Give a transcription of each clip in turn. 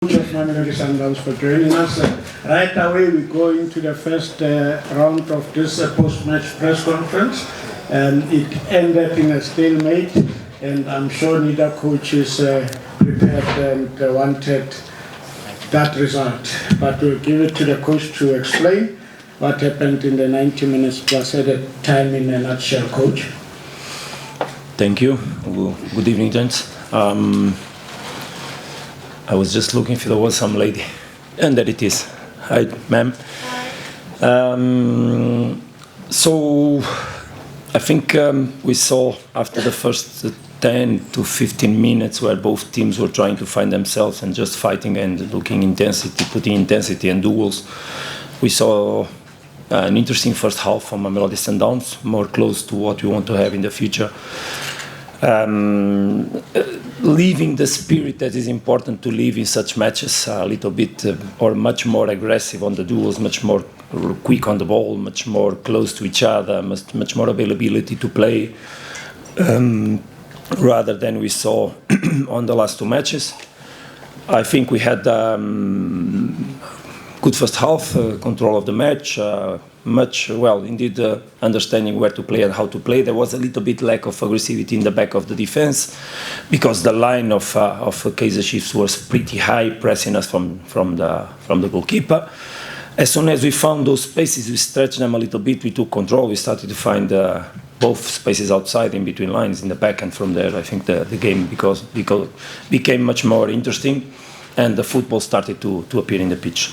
Of Mamelodi Sundowns for joining us. Right away we go into the first round of this post-match press conference. It ended in a stalemate, and I'm sure neither coach is prepared and wanted that result. But we'll give it to the coach to explain what happened in the 90 minutes plus added time in a nutshell, coach. Thank you. Good evening, gents. I was just looking if there was some lady, and there it is. Hi, ma'am. So I think we saw after the first 10 to 15 minutes where both teams were trying to find themselves and just fighting and looking intensity, putting intensity and duels. We saw an interesting first half from Mamelodi Sundowns, more close to what we want to have in the future. Leaving the spirit that is important to leave in such matches, a little bit or much more aggressive on the duels, much more quick on the ball, much more close to each other, much more availability to play, rather than we saw on the last two matches. I think we had good first half, control of the match, understanding where to play and how to play. There was a little bit lack of aggressivity in the back of the defense because the line of Kaizer Chiefs was pretty high, pressing us from the goalkeeper. As soon as we found those spaces, we stretched them a little bit, we took control, we started to find both spaces outside, in between lines, in the back, and from there I think the game became much more interesting, and the football started to appear in the pitch.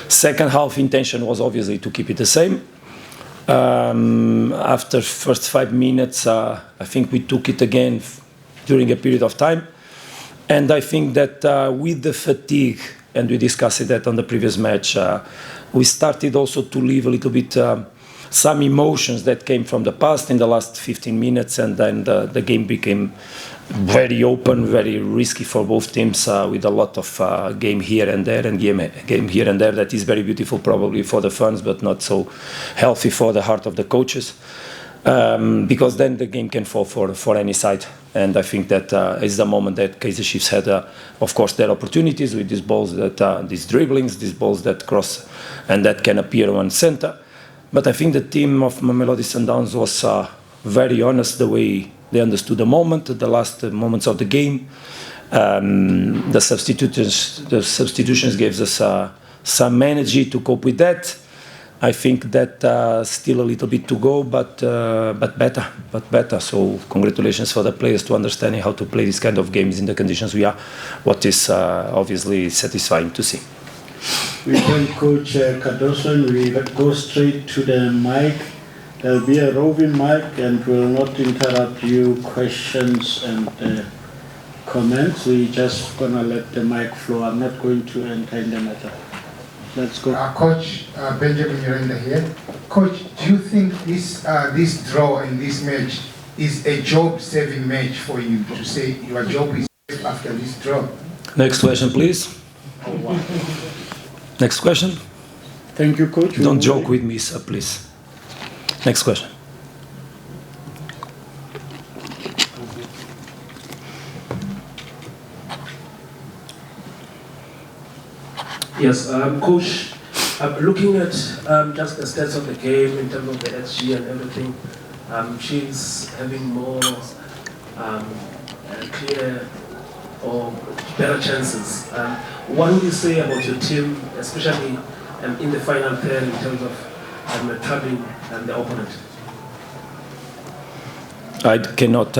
Second half intention was obviously to keep it the same. After first 5 minutes, I think we took it again during a period of time. And I think that with the fatigue, and we discussed that on the previous match, we started also to leave a little bit some emotions that came from the past in the last 15 minutes, and then the game became very open, very risky for both teams, with a lot of game here and there, and game here and there that is very beautiful probably for the fans, but not so healthy for the heart of the coaches, because then the game can fall for any side. And I think that is the moment that Kaizer Chiefs had, of course, their opportunities with these balls, these dribblings, these balls that cross and that can appear on center. But I think the team of Mamelodi Sundowns was very honest the way they understood the moment, the last moments of the game. The substitutions gave us some energy to cope with that. I think that still a little bit to go, but better. So congratulations for the players to understanding how to play this kind of games in the conditions we are, what is obviously satisfying to see. We thank Coach Cardoso, and we go straight to the mic. There'll be a roving mic, and we'll not interrupt you questions and comments. We're just going to let the mic flow. I'm not going to enter in the matter. Let's go. Coach Benjamin Yurenda here. Coach, do you think this draw in this match is a job-saving match for you, to say your job is saved after this draw? Next question, please. Oh, wow. Next question. Thank you, Coach. Don't joke with me, sir, please. Next question. Yes, Coach, looking at just the stats of the game in terms of the XG and everything, Chiefs having more clear or better chances. What would you say about your team, especially in the final third, in terms of trapping the opponent? I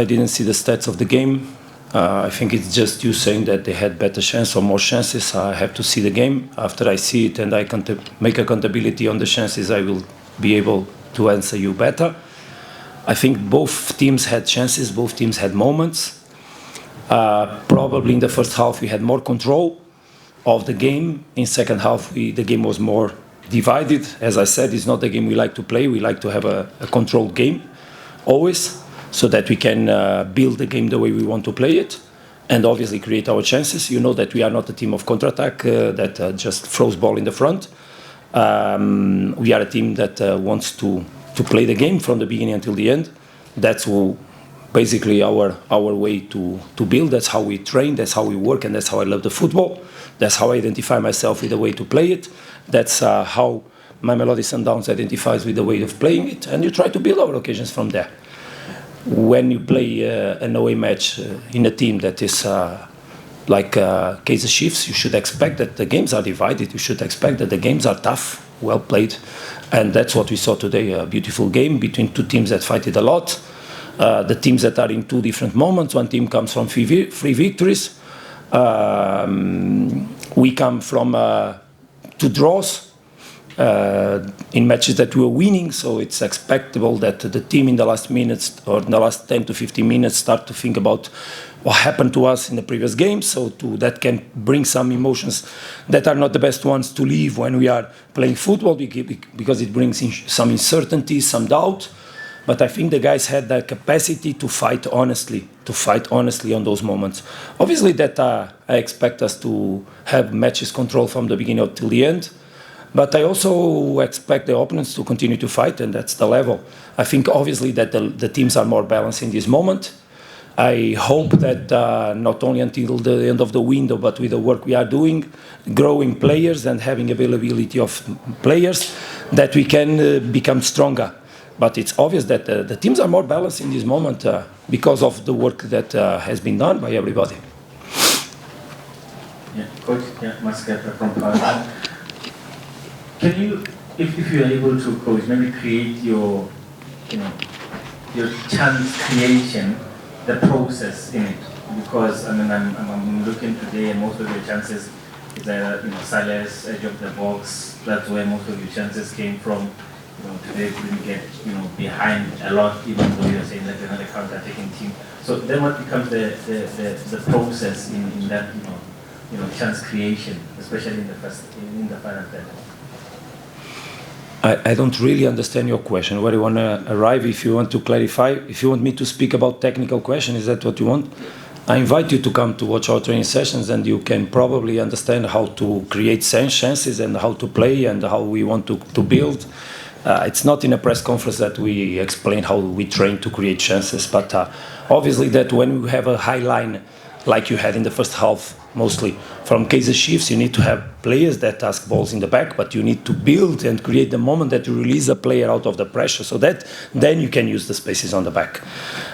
didn't see the stats of the game. I think it's just you saying that they had better chance or more chances. I have to see the game. After I see it and I can make accountability on the chances, I will be able to answer you better. I think both teams had chances, both teams had moments. Probably in the first half we had more control of the game. In second half the game was more divided. As I said, it's not the game we like to play. We like to have a controlled game always, so that we can build the game the way we want to play it, and obviously create our chances. You know that we are not a team of counter-attack that just throws ball in the front. We are a team that wants to play the game from the beginning until the end. That's basically our way to build. That's how we train, that's how we work, and that's how I love the football. That's how I identify myself with the way to play it. That's how Mamelodi Sundowns identifies with the way of playing it, and you try to build our occasions from there. When you play an away match in a team that is like Kaizer Chiefs, you should expect that the games are divided. You should expect that the games are tough, well played, and that's what we saw today. A beautiful game between two teams that fight it a lot. The teams that are in two different moments. One team comes from three victories. We come from 2 draws in matches that we were winning, so it's expectable that the team in the last minutes or in the last 10 to 15 minutes start to think about what happened to us in the previous game, so that can bring some emotions that are not the best ones to leave when we are playing football, because it brings in some uncertainty, some doubt. But I think the guys had the capacity to fight honestly on those moments. Obviously that I expect us to have matches controlled from the beginning till the end, but I also expect the opponents to continue to fight, and that's the level. I think obviously that the teams are more balanced in this moment. I hope that not only until the end of the window, but with the work we are doing, growing players and having availability of players, that we can become stronger. But it's obvious that the teams are more balanced in this moment because of the work that has been done by everybody. Yeah, Coach, Mascata from Power. Can you, if you are able to, Coach, maybe create your chance creation, the process in it? Because I mean, I'm looking today, and most of your chances is either Salah's edge of the box. That's where most of your chances came from. Today we didn't get behind a lot, even though you're saying that they're not a counter-attacking team. So then, what becomes the process in that chance creation, especially in the final third? I don't really understand your question. Where you want to arrive? If you want to clarify, if you want me to speak about technical question, is that what you want? I invite you to come to watch our training sessions, and you can probably understand how to create chances and how to play and how we want to build. It's not in a press conference that we explain how we train to create chances, but obviously that when we have a high line like you had in the first half, mostly from Kaizer Chiefs, you need to have players that ask balls in the back, but you need to build and create the moment that you release a player out of the pressure, so that then you can use the spaces on the back.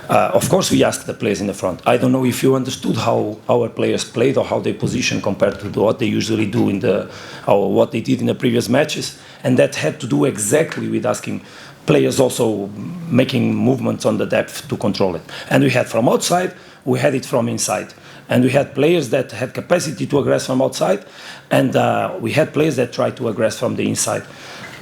Of course, we ask the players in the front. I don't know if you understood how our players played or how they position compared to what they usually do or what they did in the previous matches, and that had to do exactly with asking players also making movements on the depth to control it. And we had from outside, we had it from inside. And we had players that had capacity to aggress from outside, and we had players that tried to aggress from the inside.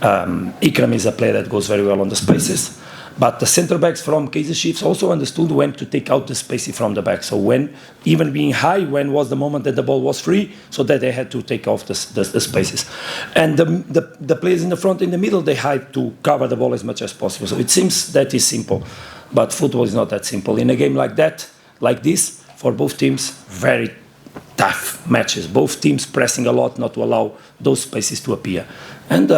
Ikram is a player that goes very well on the spaces, but the center backs from Kaizer Chiefs also understood when to take out the spaces from the back. So when, even being high, when was the moment that the ball was free, so that they had to take off the spaces. And the players in the front, in the middle, they had to cover the ball as much as possible. So it seems that is simple, but football is not that simple. In a game like that, like this, for both teams, very tough matches. Both teams pressing a lot not to allow those spaces to appear. And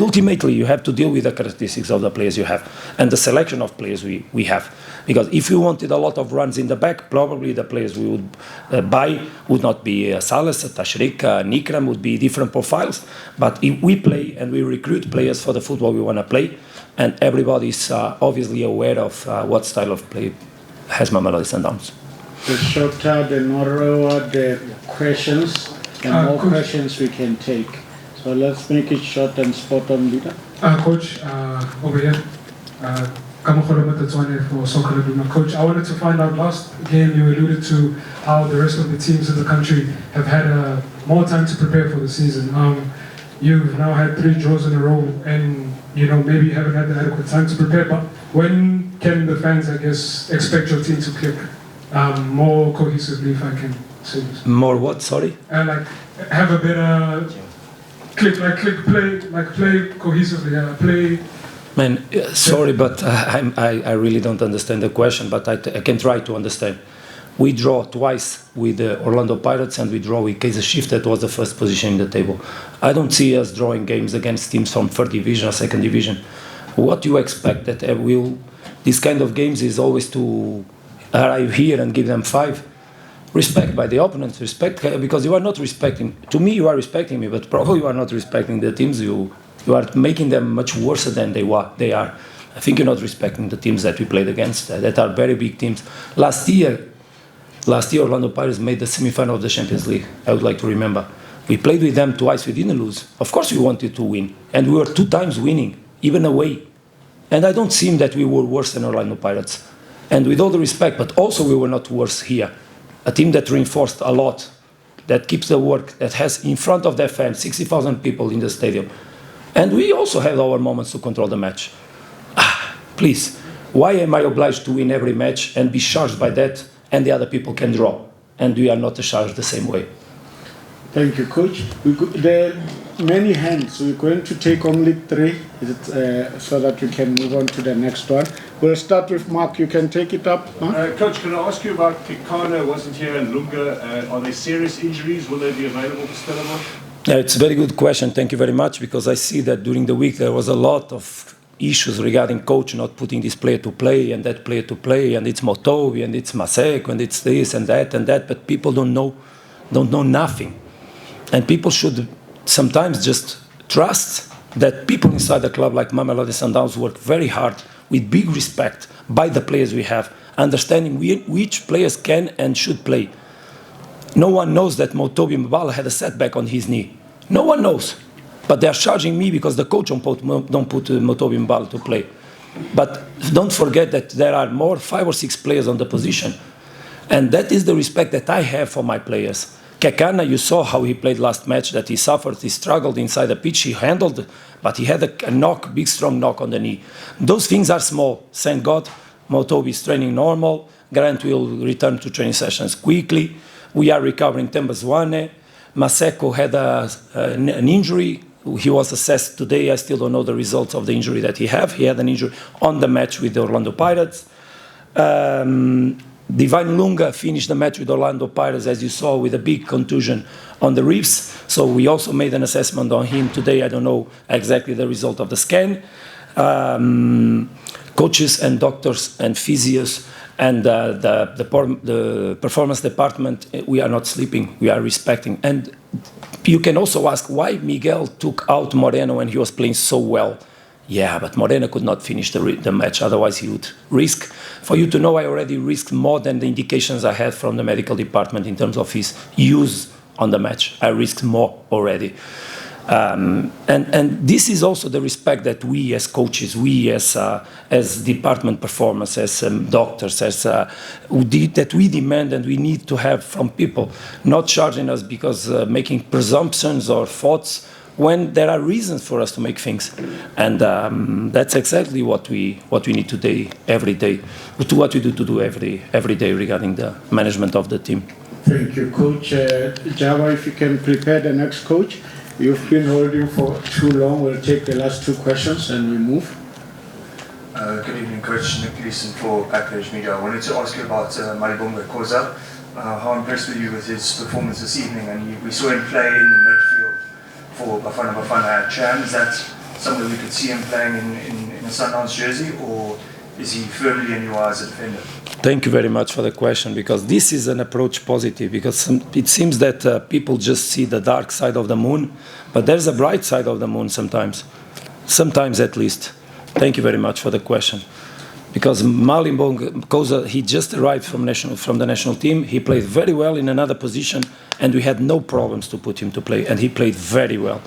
ultimately, you have to deal with the characteristics of the players you have and the selection of players we have. Because if you wanted a lot of runs in the back, probably the players we would buy would not be Salah, Tashrik, Nikram, would be different profiles. But if we play and we recruit players for the football we want to play, and everybody is obviously aware of what style of play has Mamelodi Sundowns. The shorter, the narrower the questions, the more questions we can take. So let's make it short and spot on, leader. Coach, over here. For Soccer Laduma. Coach, I wanted to find out, last game you alluded to how the rest of the teams in the country have had more time to prepare for the season. You've now had 3 draws in a row, and maybe you haven't had the adequate time to prepare, but when can the fans, I guess, expect your team to click more cohesively, if I can say this? More what, sorry? Like have a better play cohesively, play. Man, sorry, but I really don't understand the question, but I can try to understand. We draw twice with the Orlando Pirates, and we draw with Kaizer Chiefs, that was the first position in the table. I don't see us drawing games against teams from 3rd division or 2nd division. What you expect that This kind of games is always to arrive here and give them 5. Respect by the opponents, respect, because you are not respecting, to me you are respecting me, but probably you are not respecting the teams, you are making them much worse than they are. I think you're not respecting the teams that we played against, that are very big teams. Last year Orlando Pirates made the semi-final of the Champions League, I would like to remember. We played with them twice, we didn't lose. Of course we wanted to win, and we were 2 times winning, even away. And I don't seem that we were worse than Orlando Pirates. And with all the respect, but also we were not worse here. A team that reinforced a lot, that keeps the work, that has in front of their fans 60,000 people in the stadium. And we also had our moments to control the match. Please, why am I obliged to win every match and be charged by that, and the other people can draw, and we are not charged the same way? Thank you, Coach. There are many hands. We're going to take only 3 so that we can move on to the next one. We'll start with Mark. You can take it up. Huh? Coach, can I ask you about Kekana wasn't here and Lunga? Are there serious injuries? Will they be available for Stellenbosch? Yeah, it's a very good question. Thank you very much, because I see that during the week there was a lot of issues regarding coach not putting this player to play and that player to play, and it's Motobi and it's Maseko and it's this and that, but people don't know nothing. And people should sometimes just trust that people inside the club like Mamelodi Sundowns work very hard with big respect by the players we have, understanding which players can and should play. No one knows that Motobi Mbala had a setback on his knee. No one knows. But they are charging me because the coach don't put Motobi Mbala to play. But don't forget that there are 5 or 6 players on the position. And that is the respect that I have for my players. Kekana, you saw how he played last match, that he suffered, he struggled inside the pitch, he handled, but he had a knock, big strong knock on the knee. Those things are small. Thank God, Motobi is training normal. Grant will return to training sessions quickly. We are recovering Tembazwane. Maseko had an injury. He was assessed today. I still don't know the results of the injury that he had. He had an injury on the match with the Orlando Pirates. Divine Lunga finished the match with Orlando Pirates, as you saw, with a big contusion on the ribs. So we also made an assessment on him today. I don't know exactly the result of the scan. Coaches and doctors and physios and the performance department, we are not sleeping. We are respecting. And you can also ask why Miguel took out Moreno when he was playing so well. Yeah, but Moreno could not finish the match, otherwise he would risk. For you to know, I already risked more than the indications I had from the medical department in terms of his use on the match. I risked more already. And this is also the respect that we as coaches, we as department performers, as doctors, that we demand and we need to have from people, not charging us because making presumptions or thoughts when there are reasons for us to make things. And that's exactly what we need today, every day, what we do every day regarding the management of the team. Thank you, Coach. Java, if you can prepare the next coach. You've been holding for too long. We'll take the last 2 questions and we move. Good evening, Coach. Nick Gleeson for Backpage Media. I wanted to ask you about Malibonga Khoza. How impressed were you with his performance this evening? And we saw him play in the midfield for Bafana Chan. Is that somewhere we could see him playing in a Sundowns jersey, or is he firmly in your eyes as a defender? Thank you very much for the question, because this is an approach positive, because it seems that people just see the dark side of the moon, but there's a bright side of the moon sometimes at least. Thank you very much for the question. Because Malibonga Khoza, he just arrived from the national team. He played very well in another position, and we had no problems to put him to play, and he played very well.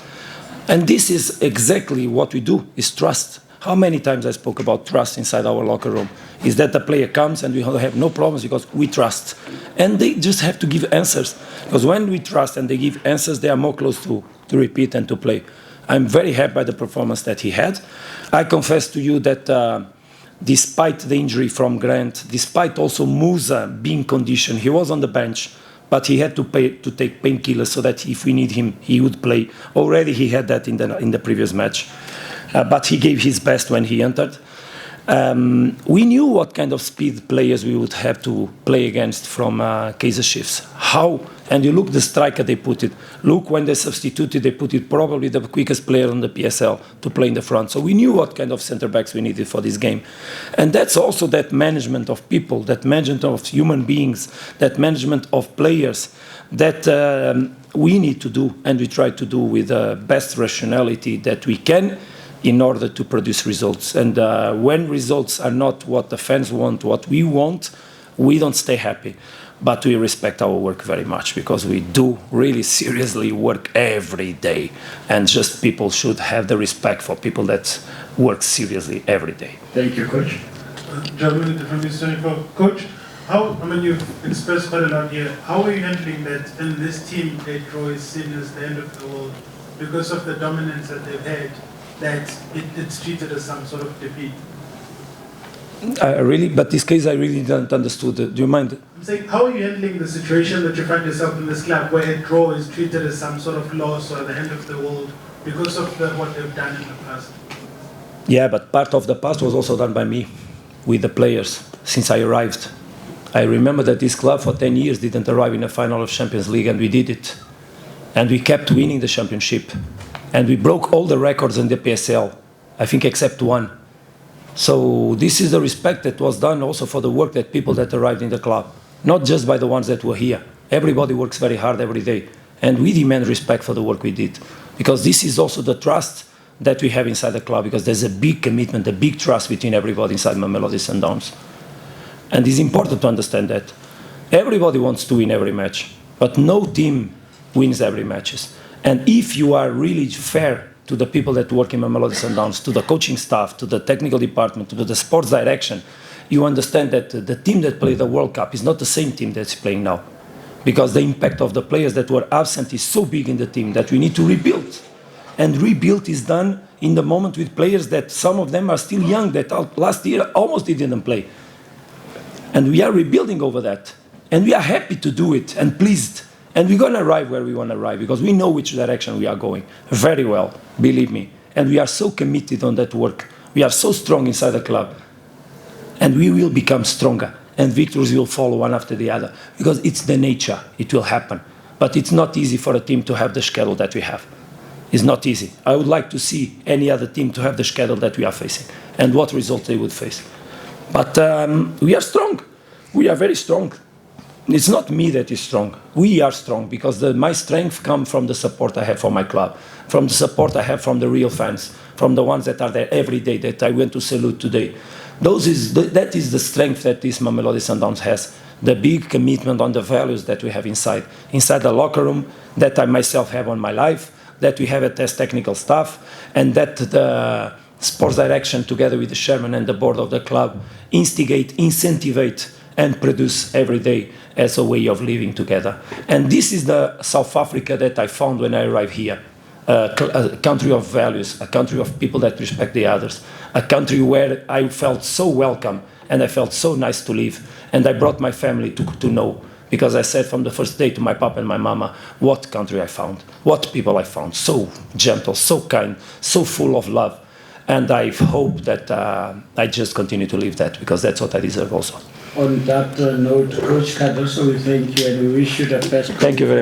And this is exactly what we do, is trust. How many times I spoke about trust inside our locker room? Is that the player comes and we have no problems because we trust. And they just have to give answers. Because when we trust and they give answers, they are more close to repeat and to play. I'm very happy by the performance that he had. I confess to you that despite the injury from Grant, despite also Musa being conditioned, he was on the bench, but he had to take painkillers so that if we need him, he would play. Already he had that in the previous match. But he gave his best when he entered. We knew what kind of speed players we would have to play against from Kaizer Chiefs. How? And you look the striker they put it. Look when they substituted, they put it probably the quickest player on the PSL to play in the front. So we knew what kind of centre backs we needed for this game. And that's also that management of people, that management of human beings, that management of players that we need to do, and we try to do with the best rationality that we can in order to produce results. And when results are not what the fans want, what we want, we don't stay happy. But we respect our work very much because we do really seriously work every day. And just people should have the respect for people that work seriously every day. Thank you, Coach. Gentlemen, the FNB Stadium. Coach, you've expressed quite a lot here. How are you handling that in this team that draw is seen as the end of the world because of the dominance that they've had, that it's treated as some sort of defeat? But this case I really don't understood. Do you mind? I'm saying, how are you handling the situation that you find yourself in this club where a draw is treated as some sort of loss or the end of the world because of what they've done in the past? Yeah, but part of the past was also done by me with the players since I arrived. I remember that this club for 10 years didn't arrive in a final of Champions League, and we did it. And we kept winning the championship. And we broke all the records in the PSL, I think except one. So this is the respect that was done also for the work that people that arrived in the club, not just by the ones that were here. Everybody works very hard every day, and we demand respect for the work we did, because this is also the trust that we have inside the club, because there's a big commitment, a big trust between everybody inside Mamelodi Sundowns. And it's important to understand that. Everybody wants to win every match, but no team wins every match. And if you are really fair to the people that work in Mamelodi Sundowns, to the coaching staff, to the technical department, to the sports direction, you understand that the team that played the World Cup is not the same team that's playing now. Because the impact of the players that were absent is so big in the team that we need to rebuild. And rebuild is done in the moment with players that some of them are still young, that last year almost didn't play. And we are rebuilding over that. And we are happy to do it and pleased. And we're going to arrive where we want to arrive because we know which direction we are going very well, believe me. And we are so committed on that work. We are so strong inside the club. And we will become stronger. And victories will follow one after the other because it's the nature. It will happen. But it's not easy for a team to have the schedule that we have. It's not easy. I would like to see any other team to have the schedule that we are facing and what results they would face. But we are strong. We are very strong. It's not me that is strong. We are strong because my strength comes from the support I have for my club, from the support I have from the real fans, from the ones that are there every day that I went to salute today. That is the strength that this Mamelodi Sundowns has, the big commitment on the values that we have inside the locker room, that I myself have on my life, that we have as technical staff, and that the sports direction together with the chairman and the board of the club instigate, incentivate, and produce every day as a way of living together. And this is the South Africa that I found when I arrived here. A country of values, a country of people that respect the others, a country where I felt so welcome and I felt so nice to live. And I brought my family to know, because I said from the first day to my papa and my mama, what country I found, what people I found, so gentle, so kind, so full of love. And I hope that I just continue to live that, because that's what I deserve also. On that note, Coach Cardoso, we thank you and we wish you the best. Thank you very much.